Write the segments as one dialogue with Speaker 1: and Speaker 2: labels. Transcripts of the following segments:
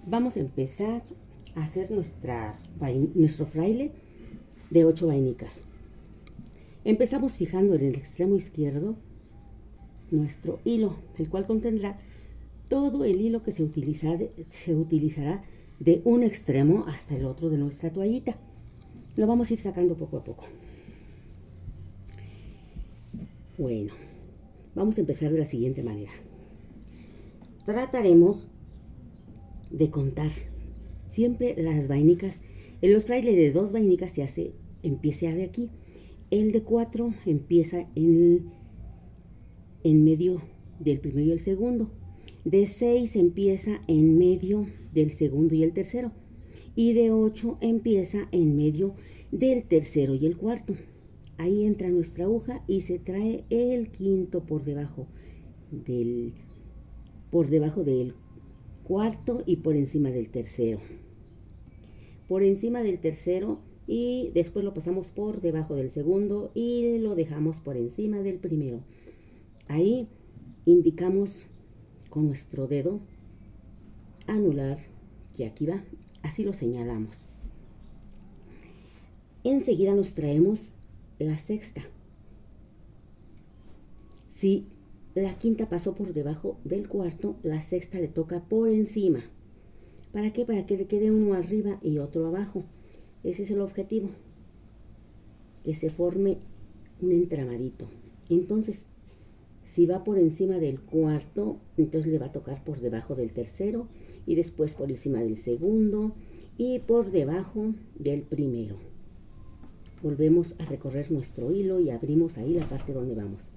Speaker 1: Vamos a empezar a hacer nuestro fraile de 8 vainicas. Empezamos fijando en el extremo izquierdo nuestro hilo, el cual contendrá todo el hilo que se utilizará de un extremo hasta el otro de nuestra toallita. Lo vamos a ir sacando poco a poco. Bueno, vamos a empezar de la siguiente manera. Trataremos de contar siempre las vainicas. En los frailes de 2 vainicas empieza de aquí. El de 4 empieza en medio del primero y el segundo. De 6 empieza en medio del segundo y el tercero. Y de 8 empieza en medio del tercero y el cuarto. Ahí entra nuestra aguja y se trae el quinto por debajo del cuarto y por encima del tercero. Por encima del tercero y después lo pasamos por debajo del segundo y lo dejamos por encima del primero. Ahí indicamos con nuestro dedo anular que aquí va. Así lo señalamos. Enseguida nos traemos la sexta. Si la quinta pasó por debajo del cuarto, la sexta le toca por encima. ¿Para qué? Para que le quede uno arriba y otro abajo. Ese es el objetivo. Que se forme un entramadito. Entonces, si va por encima del cuarto, entonces le va a tocar por debajo del tercero y después por encima del segundo y por debajo del primero. Volvemos a recorrer nuestro hilo y abrimos ahí la parte donde vamos.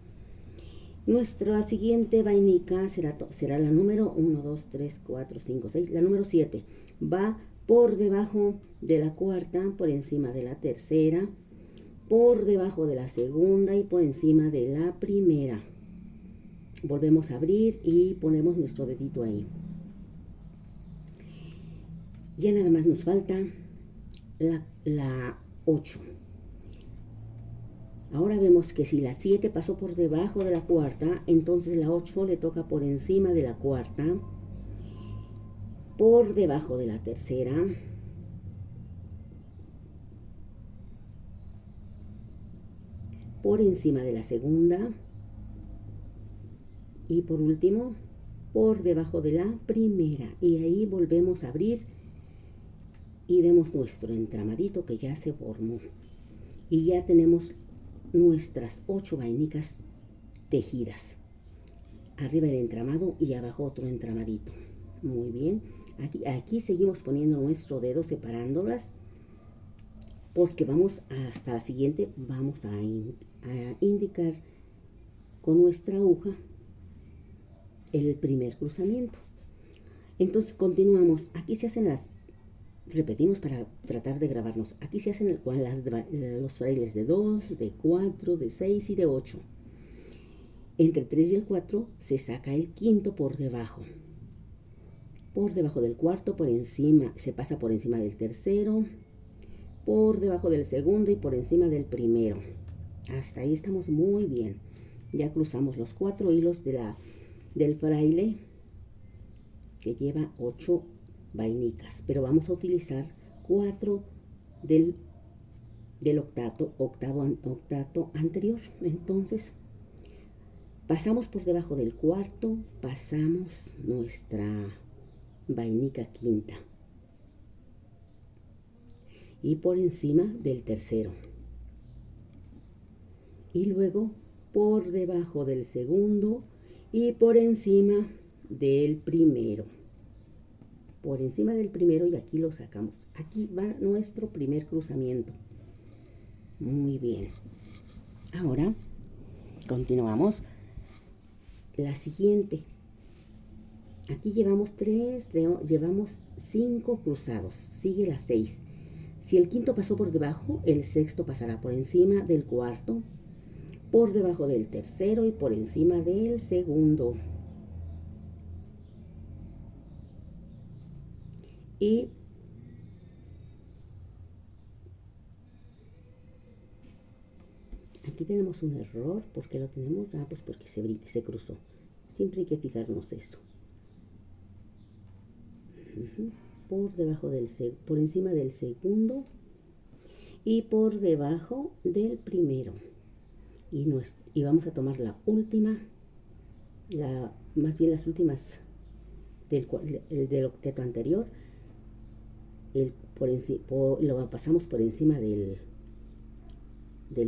Speaker 1: Nuestra siguiente vainica será la número 1, 2, 3, 4, 5, 6, la número 7. Va por debajo de la cuarta, por encima de la tercera, por debajo de la segunda y por encima de la primera. Volvemos a abrir y ponemos nuestro dedito ahí. Ya nada más nos falta la 8. Ahora vemos que si la 7 pasó por debajo de la cuarta, entonces la 8 le toca por encima de la cuarta, por debajo de la tercera, por encima de la segunda y por último por debajo de la primera. Y ahí volvemos a abrir y vemos nuestro entramadito que ya se formó. Y ya tenemos nuestras 8 vainicas tejidas. Arriba el entramado y abajo otro entramadito. Muy bien. Aquí seguimos poniendo nuestro dedo separándolas porque vamos hasta la siguiente. Vamos a indicar con nuestra aguja el primer cruzamiento. Entonces continuamos. Aquí se hacen repetimos para tratar de grabarnos. Aquí se hacen los frailes de 2, de 4, de 6 y de 8. Entre 3 y el 4 se saca el quinto por debajo. Por debajo del cuarto, por encima, se pasa por encima del tercero, por debajo del segundo y por encima del primero. Hasta ahí estamos muy bien. Ya cruzamos los 4 hilos del fraile que lleva 8 vainicas, pero vamos a utilizar 4 del octavo anterior. Entonces pasamos por debajo del cuarto, pasamos nuestra vainica quinta y por encima del tercero y luego por debajo del segundo y por encima del primero. Por encima del primero y aquí lo sacamos. Aquí va nuestro primer cruzamiento. Muy bien. Ahora continuamos. La siguiente. Aquí llevamos 5 cruzados. Sigue la 6. Si el quinto pasó por debajo, el sexto pasará por encima del cuarto, por debajo del tercero y por encima del segundo. Y aquí tenemos un error. ¿Por qué lo tenemos? Pues porque se cruzó. Siempre hay que fijarnos eso. por debajo por encima del segundo y por debajo del primero. Y vamos a tomar la última, más bien las últimas del octeto anterior. Lo pasamos por encima del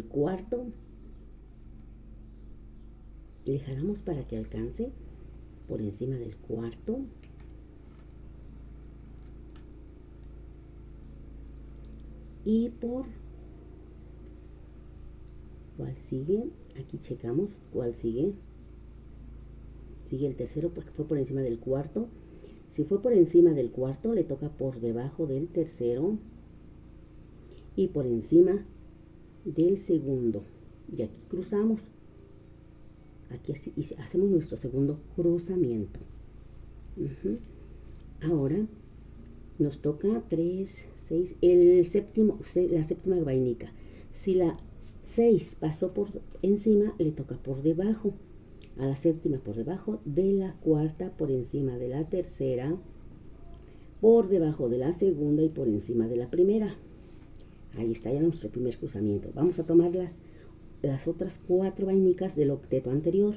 Speaker 1: cuarto. Le jalamos para que alcance por encima del cuarto. Y ¿cuál sigue? Aquí checamos cuál sigue. Sigue el tercero porque fue por encima del cuarto. Si fue por encima del cuarto, le toca por debajo del tercero y por encima del segundo. Y aquí cruzamos. Aquí hacemos nuestro segundo cruzamiento. Ahora nos toca 3, 6, la séptima vainica. Si la 6 pasó por encima, le toca por debajo. A la séptima por debajo de la cuarta, por encima de la tercera, por debajo de la segunda y por encima de la primera. Ahí está ya nuestro primer cruzamiento. Vamos a tomar las otras 4 vainicas del octeto anterior.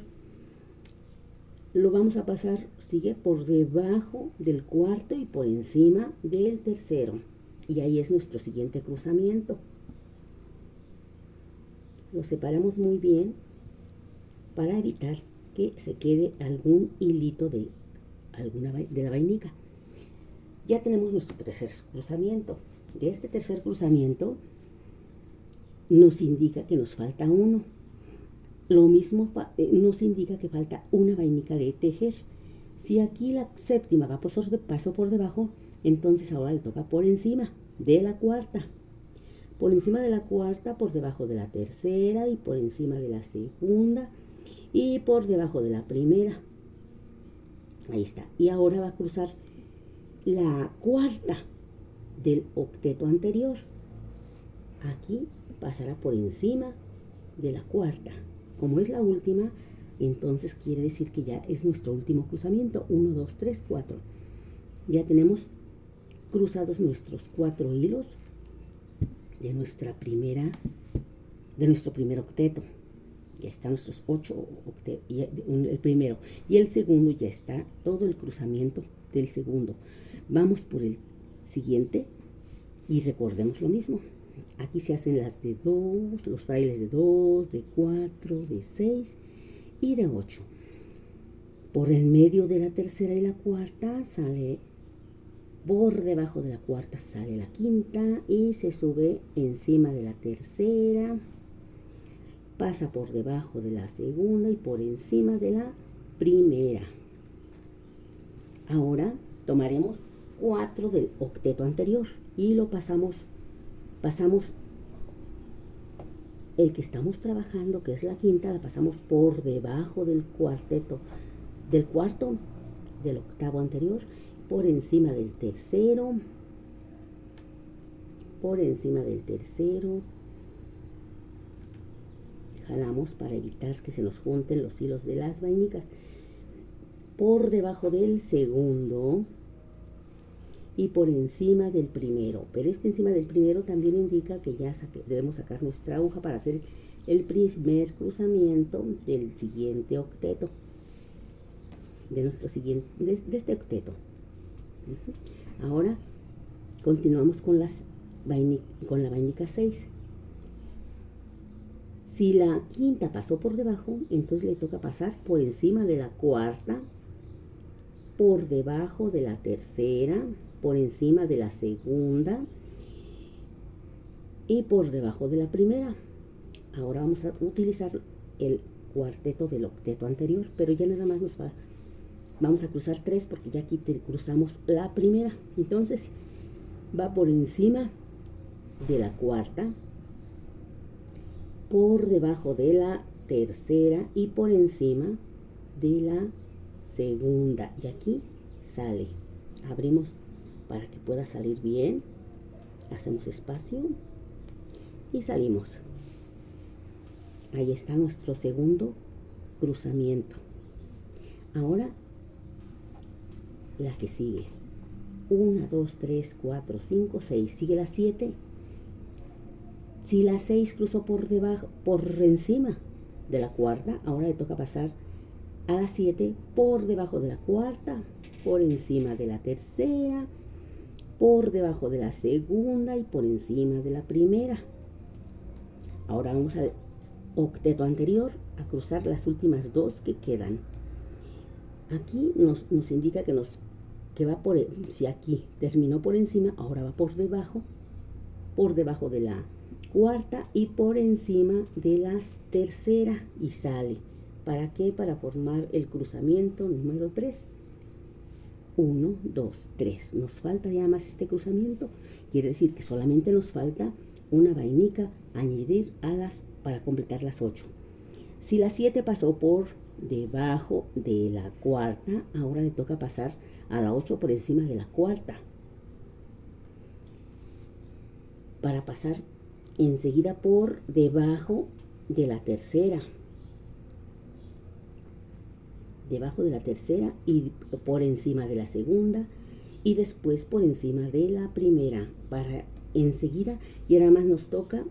Speaker 1: Lo vamos a pasar, sigue por debajo del cuarto y por encima del tercero. Y ahí es nuestro siguiente cruzamiento. Lo separamos muy bien para evitar que se quede algún hilito de la vainica. Ya tenemos nuestro tercer cruzamiento. De este tercer cruzamiento nos indica que nos falta uno. Lo mismo nos indica que falta una vainica de tejer. Si aquí la séptima pasó por debajo, entonces ahora le toca por encima de la cuarta. Por encima de la cuarta, por debajo de la tercera y por encima de la segunda y por debajo de la primera. Ahí está. Y ahora va a cruzar la cuarta del octeto anterior. Aquí pasará por encima de la cuarta. Como es la última, entonces quiere decir que ya es nuestro último cruzamiento. 1, 2, 3, 4. Ya tenemos cruzados nuestros 4 hilos de nuestro primer octeto. Ya están nuestros 8 octetos, el primero. Y el segundo ya está todo el cruzamiento del segundo. Vamos por el siguiente y recordemos lo mismo. Aquí se hacen las de 2, los frailes de 2, de 4, de 6 y de 8. Por el medio de la tercera y la cuarta sale, por debajo de la cuarta sale la quinta y se sube encima de la tercera. Pasa por debajo de la segunda y por encima de la primera. Ahora tomaremos 4 del octeto anterior y lo pasamos el que estamos trabajando, que es la quinta, la pasamos por debajo del cuarto del octavo anterior, por encima del tercero, jalamos para evitar que se nos junten los hilos de las vainicas, por debajo del segundo y por encima del primero. Pero encima del primero también indica que ya debemos sacar nuestra aguja para hacer el primer cruzamiento del siguiente octeto, de este octeto. Ahora continuamos con la vainica 6. Si la quinta pasó por debajo, entonces le toca pasar por encima de la cuarta, por debajo de la tercera, por encima de la segunda y por debajo de la primera. Ahora vamos a utilizar el cuarteto del octeto anterior, pero ya nada más vamos a cruzar 3 porque ya aquí cruzamos la primera. Entonces va por encima de la cuarta, por debajo de la tercera y por encima de la segunda. Y aquí sale. Abrimos para que pueda salir bien. Hacemos espacio y salimos. Ahí está nuestro segundo cruzamiento. Ahora la que sigue. 1, 2, 3, 4, 5, 6. Sigue la 7. Si la 6 cruzó por debajo, por encima de la cuarta, ahora le toca pasar a la 7 por debajo de la cuarta, por encima de la tercera, por debajo de la segunda y por encima de la primera. Ahora vamos al octeto anterior a cruzar las últimas dos que quedan. Aquí nos indica que va por, si aquí terminó por encima, ahora va por debajo de la cuarta y por encima de la tercera y sale. ¿Para qué? Para formar el cruzamiento número 3. 1, 2, 3. Nos falta ya más este cruzamiento. Quiere decir que solamente nos falta una vainica añadir para completar las 8. Si la 7 pasó por debajo de la cuarta, ahora le toca pasar a la 8 por encima de la cuarta. Para pasar enseguida por debajo de la tercera. Debajo de la tercera y por encima de la segunda y después por encima de la primera para enseguida, y ahora más nos toca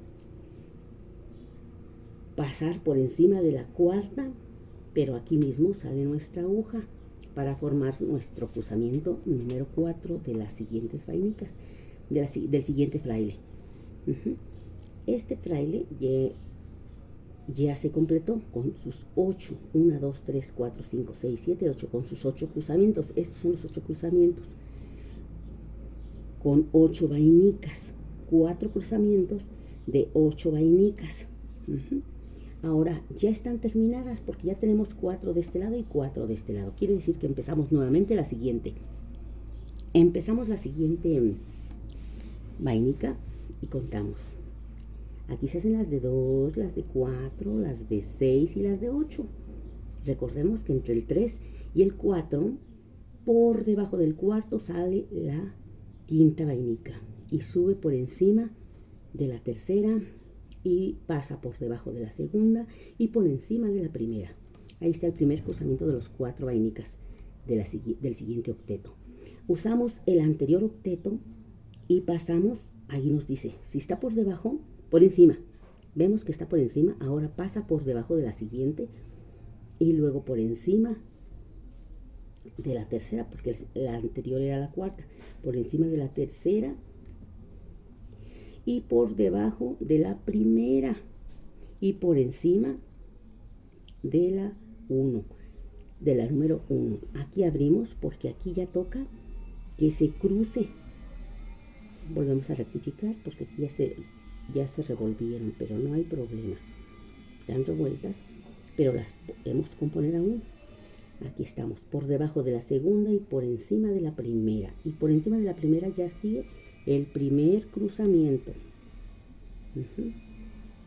Speaker 1: pasar por encima de la cuarta, pero aquí mismo sale nuestra aguja para formar nuestro cruzamiento número 4 de las siguientes vainicas, del siguiente fraile. Este fraile ya se completó con sus 8, 1, 2, 3, 4, 5, 6, 7, 8, con sus 8 cruzamientos. Estos son los 8 cruzamientos, con 8 vainicas, 4 cruzamientos de 8 vainicas. Ahora ya están terminadas porque ya tenemos 4 de este lado y 4 de este lado. Quiere decir que empezamos nuevamente la siguiente. Empezamos la siguiente vainica y contamos. Aquí se hacen las de 2, las de 4, las de 6 y las de 8. Recordemos que entre el 3 y el 4, por debajo del cuarto sale la quinta vainica y sube por encima de la tercera y pasa por debajo de la segunda y por encima de la primera. Ahí está el primer cruzamiento de los 4 vainicas del siguiente octeto. Usamos el anterior octeto y pasamos, ahí nos dice, si está por debajo, por encima, vemos que está por encima, ahora pasa por debajo de la siguiente y luego por encima de la tercera, porque la anterior era la cuarta, por encima de la tercera y por debajo de la primera y por encima de la 1, de la número 1. Aquí abrimos porque aquí ya toca que se cruce. Volvemos a rectificar porque aquí ya se revolvieron, pero no hay problema. Están revueltas, pero las podemos componer aún. Aquí estamos, por debajo de la segunda y por encima de la primera. Y por encima de la primera ya sigue el primer cruzamiento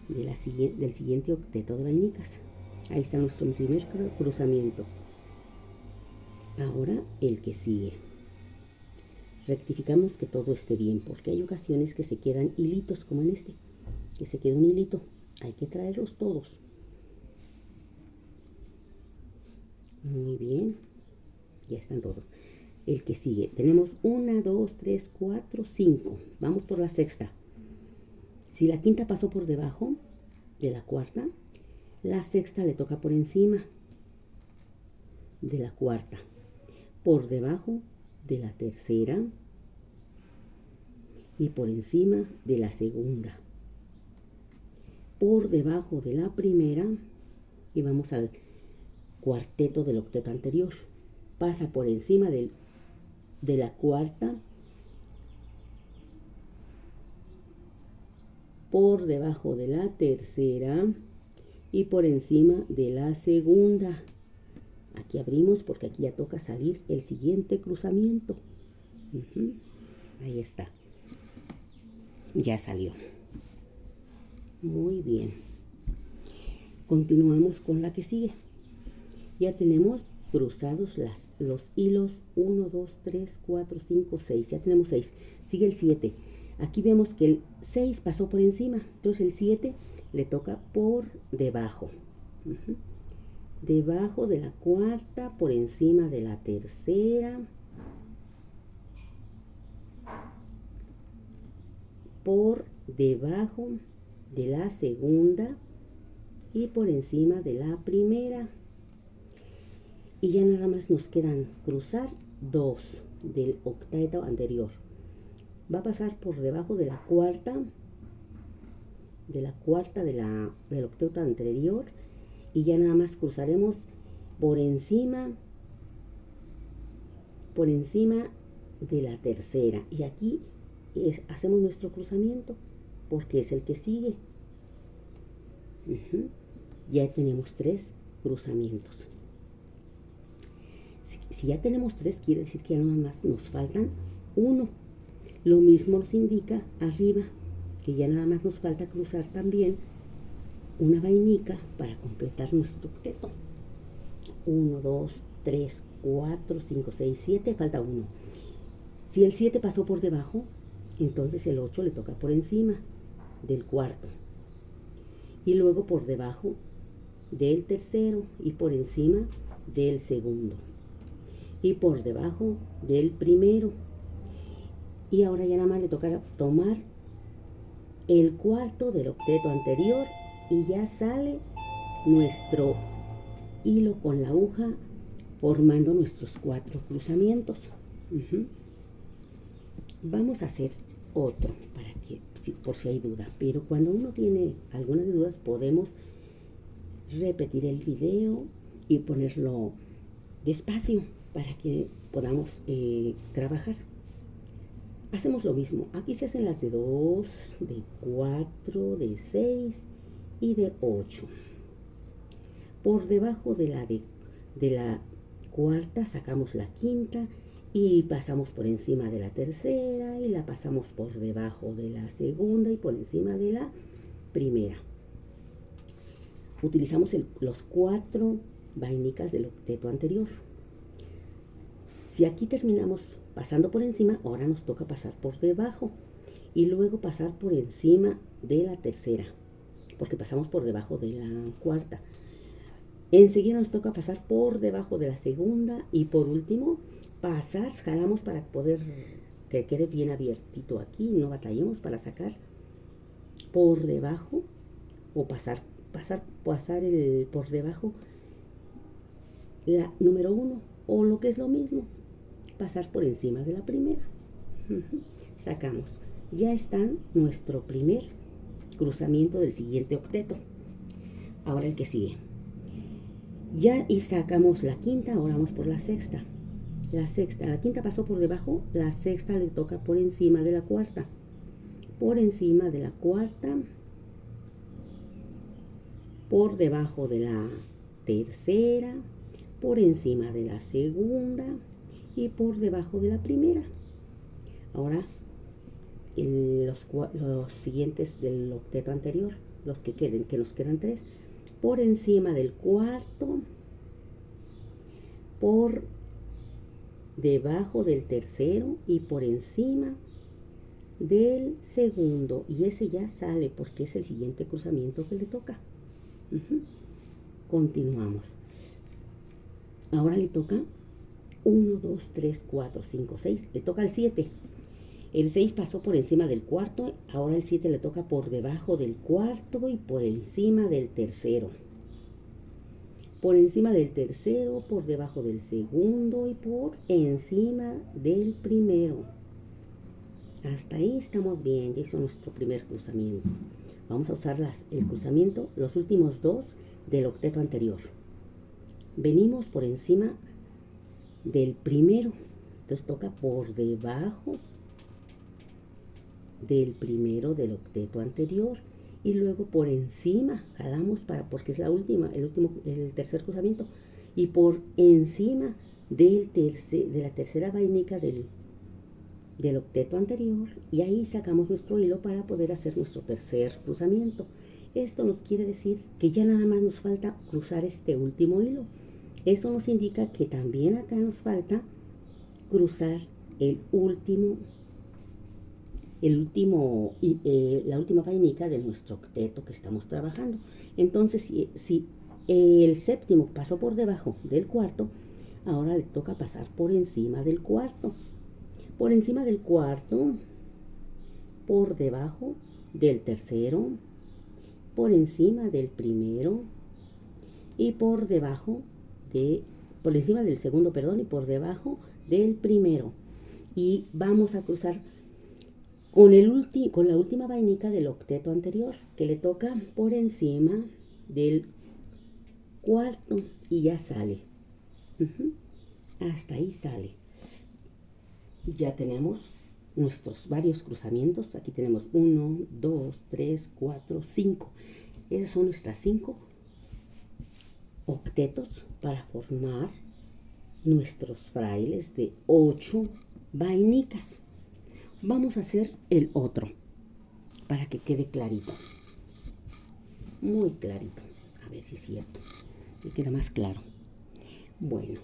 Speaker 1: del siguiente octeto de vainicas. Ahí está nuestro primer cruzamiento. Ahora el que sigue. Rectificamos que todo esté bien, porque hay ocasiones que se quedan hilitos, como en este, que se queda un hilito. Hay que traerlos todos. Muy bien, ya están todos. El que sigue, tenemos 1, 2, 3, 4, 5. Vamos por la sexta. Si la quinta pasó por debajo de la cuarta, la sexta le toca por encima de la cuarta, por debajo de la tercera y por encima de la segunda, por debajo de la primera, y vamos al cuarteto del octeto anterior. Pasa por encima de la cuarta, por debajo de la tercera y por encima de la segunda. Aquí abrimos porque aquí ya toca salir el siguiente cruzamiento. Ahí está. Ya salió. Muy bien. Continuamos con la que sigue. Ya tenemos cruzados los hilos 1, 2, 3, 4, 5, 6. Ya tenemos 6. Sigue el 7. Aquí vemos que el 6 pasó por encima. Entonces el 7 le toca por debajo. Debajo de la cuarta, por encima de la tercera por debajo de la segunda y por encima de la primera. Y ya nada más nos quedan cruzar 2 del octeto anterior. Va a pasar por debajo de la cuarta, del octeto anterior, y ya nada más cruzaremos por encima de la tercera. Y aquí hacemos nuestro cruzamiento porque es el que sigue. Ya tenemos 3 cruzamientos. Si ya tenemos 3, quiere decir que ya nada más nos faltan 1. Lo mismo nos indica arriba, que ya nada más nos falta cruzar también una vainica para completar nuestro octeto. 1, 2, 3, 4, 5, 6, 7, falta 1. Si el 7 pasó por debajo, entonces el 8 le toca por encima del cuarto. Y luego por debajo del tercero y por encima del segundo. Y por debajo del primero. Y ahora ya nada más le tocará tomar el cuarto del octeto anterior y ya sale nuestro hilo con la aguja formando nuestros 4 cruzamientos. Vamos a hacer otro para que, por si hay duda, pero cuando uno tiene algunas dudas podemos repetir el video y ponerlo despacio para que podamos trabajar. Hacemos lo mismo. Aquí se hacen las de 2, de 4, de 6 y de 8. Por debajo de la cuarta sacamos la quinta y pasamos por encima de la tercera y la pasamos por debajo de la segunda y por encima de la primera. Utilizamos los 4 vainicas del octeto anterior. Si aquí terminamos pasando por encima, ahora nos toca pasar por debajo y luego pasar por encima de la tercera, porque pasamos por debajo de la cuarta. Enseguida nos toca pasar por debajo de la segunda y por último jalamos para poder que quede bien abiertito aquí, no batallemos para sacar por debajo o pasar por debajo la número 1 o lo que es lo mismo, pasar por encima de la primera. Sacamos. Ya está nuestro primer cruzamiento del siguiente octeto. Ahora el que sigue. Ya y sacamos la quinta, ahora vamos por la sexta. La quinta pasó por debajo, la sexta le toca por encima de la cuarta. Por encima de la cuarta, por debajo de la tercera, por encima de la segunda y por debajo de la primera. Ahora los siguientes del octeto anterior, los que queden, que nos quedan 3, por encima del cuarto, por debajo del tercero y por encima del segundo, y ese ya sale porque es el siguiente cruzamiento que le toca. Continuamos. Ahora le toca 1, 2, 3, 4, 5, 6. Le toca el 7. El 6 pasó por encima del cuarto. Ahora el 7 le toca por debajo del cuarto y por encima del tercero. Por encima del tercero, por debajo del segundo y por encima del primero. Hasta ahí estamos bien. Ya hizo nuestro primer cruzamiento. Vamos a usar el cruzamiento, los últimos 2 del octeto anterior. Venimos por encima del primero, entonces toca por debajo del primero del octeto anterior y luego por encima, jalamos porque es el tercer cruzamiento, y por encima de la tercera vainica del octeto anterior, y ahí sacamos nuestro hilo para poder hacer nuestro tercer cruzamiento. Esto nos quiere decir que ya nada más nos falta cruzar este último hilo. Eso nos indica que también acá nos falta cruzar la última vainica de nuestro octeto que estamos trabajando. Entonces, si el séptimo pasó por debajo del cuarto, ahora le toca pasar por encima del cuarto. Por encima del cuarto, por debajo del tercero, por encima del primero y por encima del segundo, perdón, y por debajo del primero. Y vamos a cruzar con la última vainica del octeto anterior, que le toca por encima del cuarto y ya sale. Hasta ahí sale. Ya tenemos nuestros varios cruzamientos. Aquí tenemos 1, 2, 3, 4, 5. Esas son nuestras 5 octetos para formar nuestros frailes de 8 vainicas. Vamos a hacer el otro para que quede clarito. Muy clarito. A ver si es cierto. Y queda más claro. Bueno,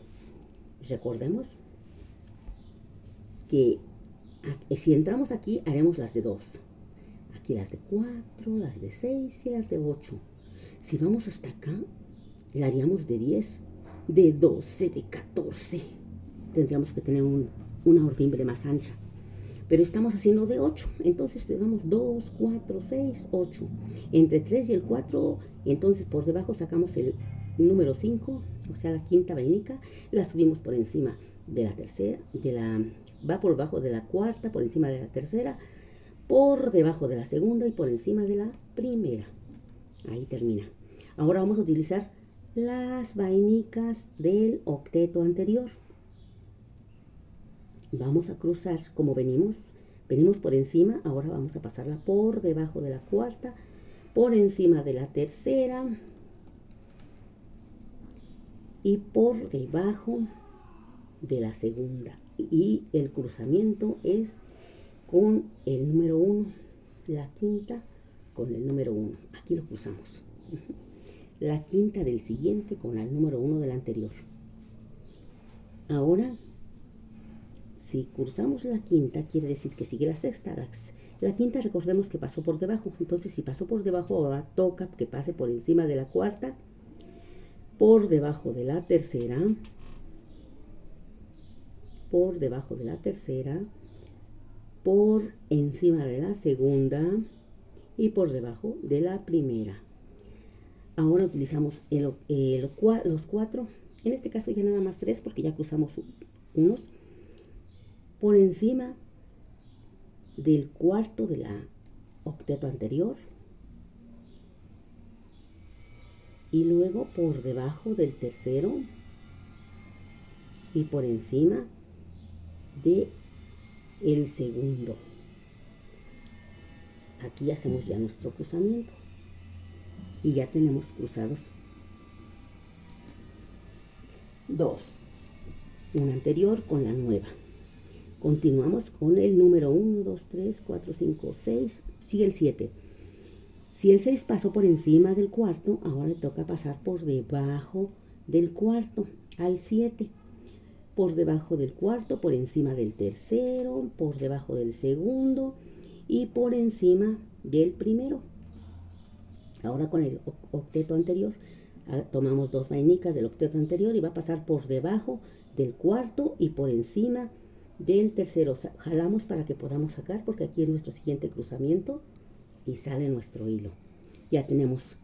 Speaker 1: recordemos que si entramos aquí, haremos las de 2. Aquí las de 4, las de 6 y las de 8. Si vamos hasta acá, la haríamos de 10, de 12, de 14. Tendríamos que tener una ordimbre más ancha. Pero estamos haciendo de 8. Entonces tenemos 2, 4, 6, 8. Entre 3 y el 4, entonces por debajo sacamos el número 5, o sea, la quinta vainica. La subimos por encima de la tercera, va por debajo de la cuarta, por encima de la tercera, por debajo de la segunda y por encima de la primera. Ahí termina. Ahora vamos a utilizar las vainicas del octeto anterior. Vamos a cruzar como venimos por encima. Ahora vamos a pasarla por debajo de la cuarta, por encima de la tercera y por debajo de la segunda. Y el cruzamiento es con el número 1, la quinta con el número 1. Aquí lo cruzamos. La quinta del siguiente con el número 1 del anterior. Ahora, si cruzamos la quinta, quiere decir que sigue la sexta. La quinta, recordemos que pasó por debajo. Entonces, si pasó por debajo, ahora toca que pase por encima de la cuarta, por debajo de la tercera, por debajo de la tercera, por encima de la segunda y por debajo de la primera. Ahora utilizamos los 4, en este caso ya nada más 3 porque ya cruzamos unos, por encima del cuarto de la octeto anterior y luego por debajo del tercero y por encima de el segundo. Aquí hacemos ya nuestro cruzamiento y ya tenemos cruzados 2, una anterior con la nueva. Continuamos con el número 1, 2, 3, 4, 5, 6, sigue el 7. Si el 6 pasó por encima del cuarto, ahora le toca pasar por debajo del cuarto al 7. Por debajo del cuarto, por encima del tercero, por debajo del segundo y por encima del primero. Ahora con el octeto anterior, tomamos 2 vainicas del octeto anterior y va a pasar por debajo del cuarto y por encima del tercero. Jalamos para que podamos sacar porque aquí es nuestro siguiente cruzamiento y sale nuestro hilo. Ya tenemos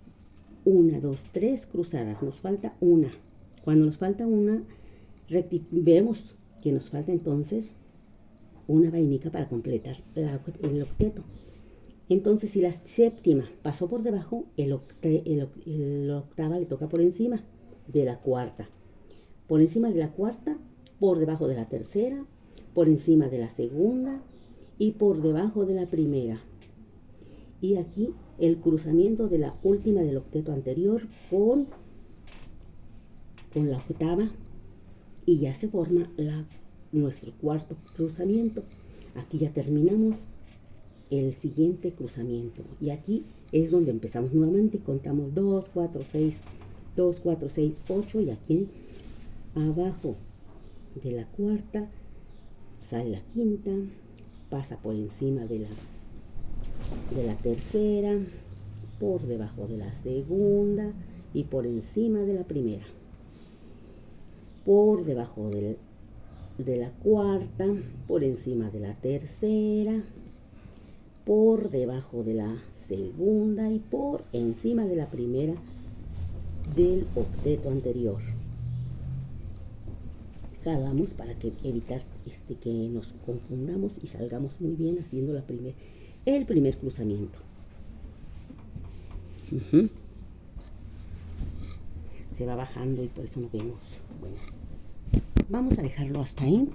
Speaker 1: 1, 2, 3 cruzadas, nos falta una. Cuando nos falta una, vemos que nos falta entonces una vainica para completar el octeto. Entonces, si la séptima pasó por debajo, el octava le toca por encima de la cuarta. Por encima de la cuarta, por debajo de la tercera, por encima de la segunda y por debajo de la primera. Y aquí el cruzamiento de la última del octeto anterior con la octava y ya se forma nuestro cuarto cruzamiento. Aquí ya terminamos el siguiente cruzamiento y aquí es donde empezamos nuevamente. Contamos 2, 4, 6, 2, 4, 6, 8 y aquí abajo de la cuarta sale la quinta, pasa por encima de la tercera, por debajo de la segunda y por encima de la primera, por debajo de la cuarta, por encima de la tercera, por debajo de la segunda y por encima de la primera del octeto anterior. Jalamos para evitar que nos confundamos y salgamos muy bien haciendo el primer cruzamiento. Se va bajando y por eso no vemos. Bueno, vamos a dejarlo hasta ahí.